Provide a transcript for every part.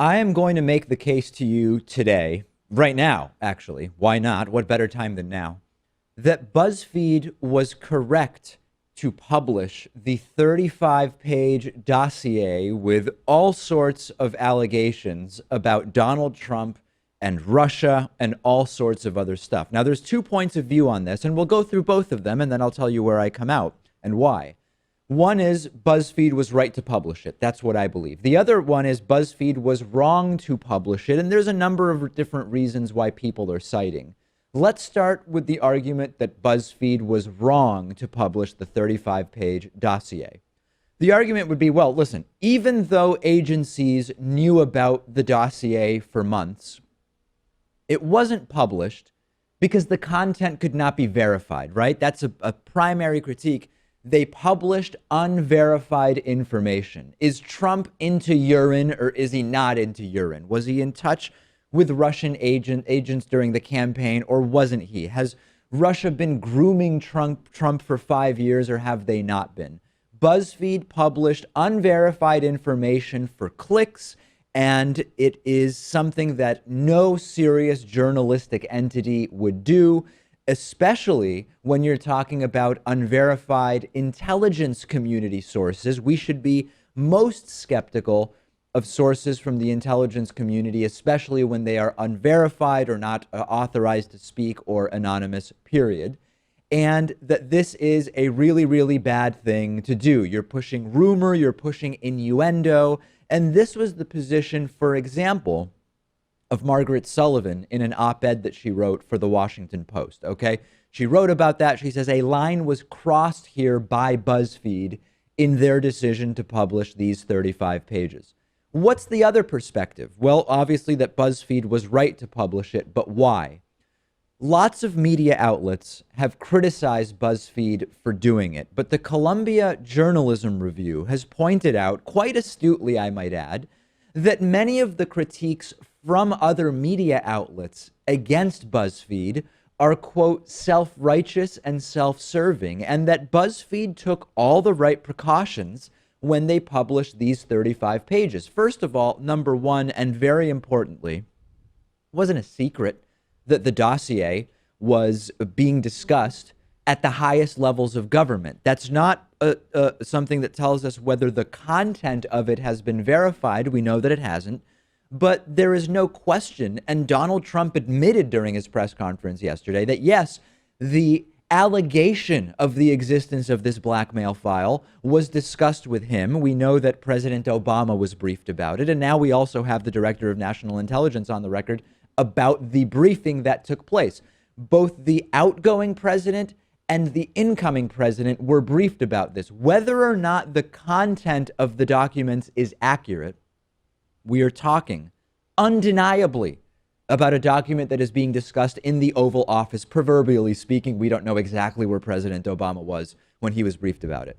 I am going to make the case to you today, right now, actually. Why not? What better time than now? That Buzzfeed was correct to publish the 35-page dossier with all sorts of allegations about Donald Trump and Russia and all sorts of other stuff. Now, there's 2 points of view on this, and we'll go through both of them, and then I'll tell you where I come out and why. One is Buzzfeed was right to publish it. That's what I believe. The other one is Buzzfeed was wrong to publish it. And there's a number of different reasons why people are citing. Let's start with the argument that Buzzfeed was wrong to publish the 35-page dossier. The argument would be, well, listen, even though agencies knew about the dossier for months, it wasn't published because the content could not be verified, right? That's a primary critique. They published unverified information. Is Trump into urine or is he not into urine? Was he in touch with Russian agents during the campaign or wasn't he? Has Russia been grooming Trump for 5 years or have they not been? BuzzFeed published unverified information for clicks, and it is something that no serious journalistic entity would do, especially when you're talking about unverified intelligence community sources. We should be most skeptical of sources from the intelligence community, especially when they are unverified or not authorized to speak or anonymous, period. And that this is a really, really bad thing to do. You're pushing rumor, you're pushing innuendo. And this was the position, for example, of Margaret Sullivan in an op-ed that she wrote for the Washington Post, okay? She wrote about that. She says a line was crossed here by BuzzFeed in their decision to publish these 35 pages. What's the other perspective? Well, obviously that BuzzFeed was right to publish it, but why? Lots of media outlets have criticized BuzzFeed for doing it, but the Columbia Journalism Review has pointed out, quite astutely I might add, that many of the critiques from other media outlets against BuzzFeed are, quote, self-righteous and self-serving, and that BuzzFeed took all the right precautions when they published these 35 pages. First of all, number one, and very importantly, it wasn't a secret that the dossier was being discussed at the highest levels of government. That's not something that tells us whether the content of it has been verified. We know that it hasn't. But there is no question, and Donald Trump admitted during his press conference yesterday that, yes, the allegation of the existence of this blackmail file was discussed with him. We know that President Obama was briefed about it, and now we also have the Director of National Intelligence on the record about the briefing that took place. Both the outgoing president and the incoming president were briefed about this. Whether or not the content of the documents is accurate, we are talking undeniably about a document that is being discussed in the Oval Office. Proverbially speaking, we don't know exactly where President Obama was when he was briefed about it.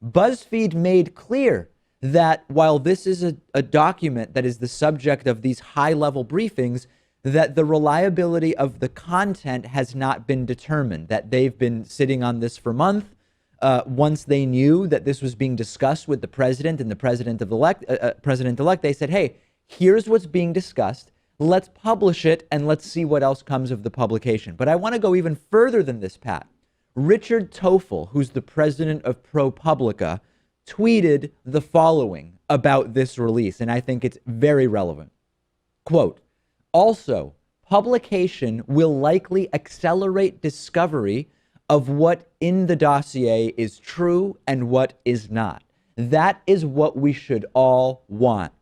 BuzzFeed made clear that while this is a document that is the subject of these high-level briefings, that the reliability of the content has not been determined, that they've been sitting on this for months. Once they knew that this was being discussed with the president and the president-elect, they said, hey, here's what's being discussed. Let's publish it and let's see what else comes of the publication. But I want to go even further than this, Pat. Richard Toffel, who's the president of ProPublica, tweeted the following about this release, and I think it's very relevant. Quote, also, publication will likely accelerate discovery of what in the dossier is true and what is not. That is what we should all want.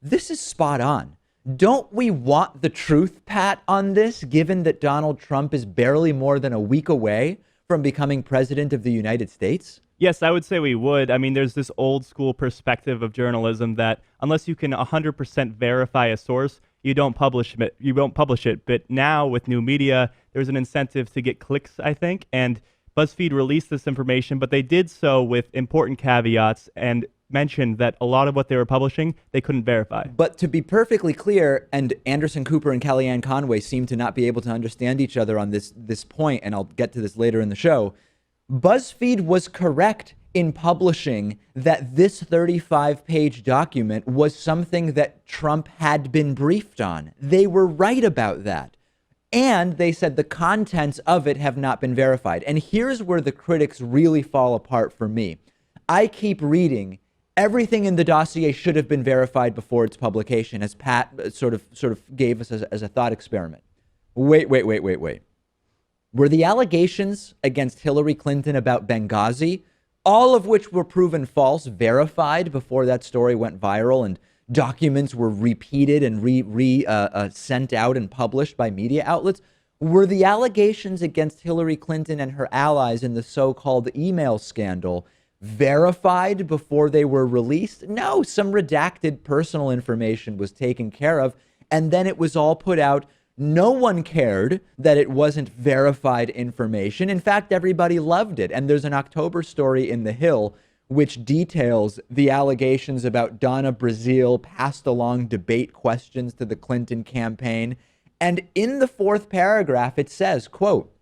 This is spot on. Don't we want the truth, Pat, on this, given that Donald Trump is barely more than a week away from becoming president of the United States? Yes, I would say we would. I mean, there's this old school perspective of journalism that unless you can 100% verify a source, you don't publish it. You won't publish it. But now with new media, there's an incentive to get clicks, I think. And BuzzFeed released this information, but they did so with important caveats and mentioned that a lot of what they were publishing, they couldn't verify. But to be perfectly clear, and Anderson Cooper and Kellyanne Conway seem to not be able to understand each other on this point, and I'll get to this later in the show, BuzzFeed was correct in publishing that this 35-page document was something that Trump had been briefed on. They were right about that. And they said the contents of it have not been verified. And here's where the critics really fall apart for me. I keep reading everything in the dossier should have been verified before its publication, as Pat sort of gave us as a thought experiment. Wait. Were the allegations against Hillary Clinton about Benghazi, all of which were proven false, verified before that story went viral and documents were repeated and sent out and published by media outlets? Were the allegations against Hillary Clinton and her allies in the so-called email scandal verified before they were released? No, some redacted personal information was taken care of, and then it was all put out. No one cared that it wasn't verified information. In fact, everybody loved it. And there's an October story in The Hill which details the allegations about Donna Brazile passed along debate questions to the Clinton campaign. And in the fourth paragraph, it says, quote,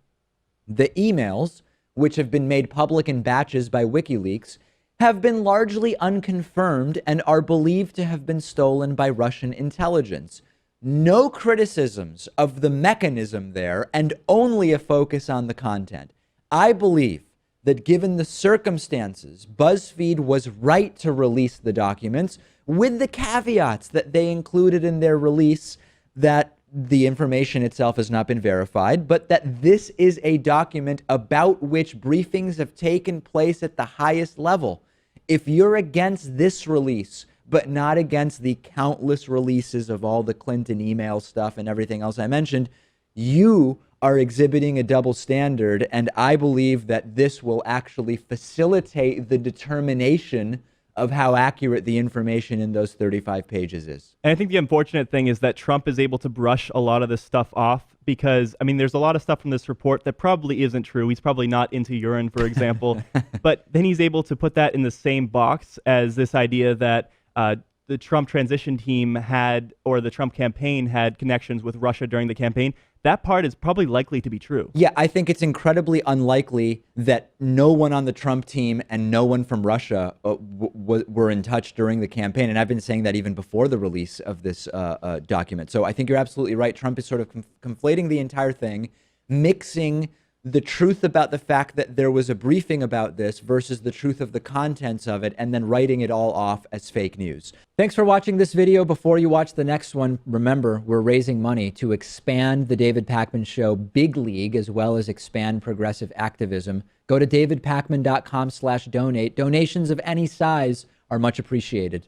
"The emails, which have been made public in batches by WikiLeaks, have been largely unconfirmed and are believed to have been stolen by Russian intelligence." No criticisms of the mechanism there, and only a focus on the content. I believe that given the circumstances, BuzzFeed was right to release the documents with the caveats that they included in their release, that the information itself has not been verified, but that this is a document about which briefings have taken place at the highest level. If you're against this release, but not against the countless releases of all the Clinton email stuff and everything else I mentioned, you are exhibiting a double standard. And I believe that this will actually facilitate the determination of how accurate the information in those 35 pages is. And I think the unfortunate thing is that Trump is able to brush a lot of this stuff off because, I mean, there's a lot of stuff from this report that probably isn't true. He's probably not into urine, for example. But then he's able to put that in the same box as this idea that the Trump transition team had, or the Trump campaign had connections with Russia during the campaign. That part is probably likely to be true. Yeah, I think it's incredibly unlikely that no one on the Trump team and no one from Russia were in touch during the campaign. And I've been saying that even before the release of this document. So I think you're absolutely right. Trump is sort of conflating the entire thing, mixing the truth about the fact that there was a briefing about this versus the truth of the contents of it, and then writing it all off as fake news. Thanks for watching this video. Before you watch the next one, remember, we're raising money to expand the David Pakman Show big league, as well as expand progressive activism. Go to davidpakman.com/donate. Donations of any size are much appreciated.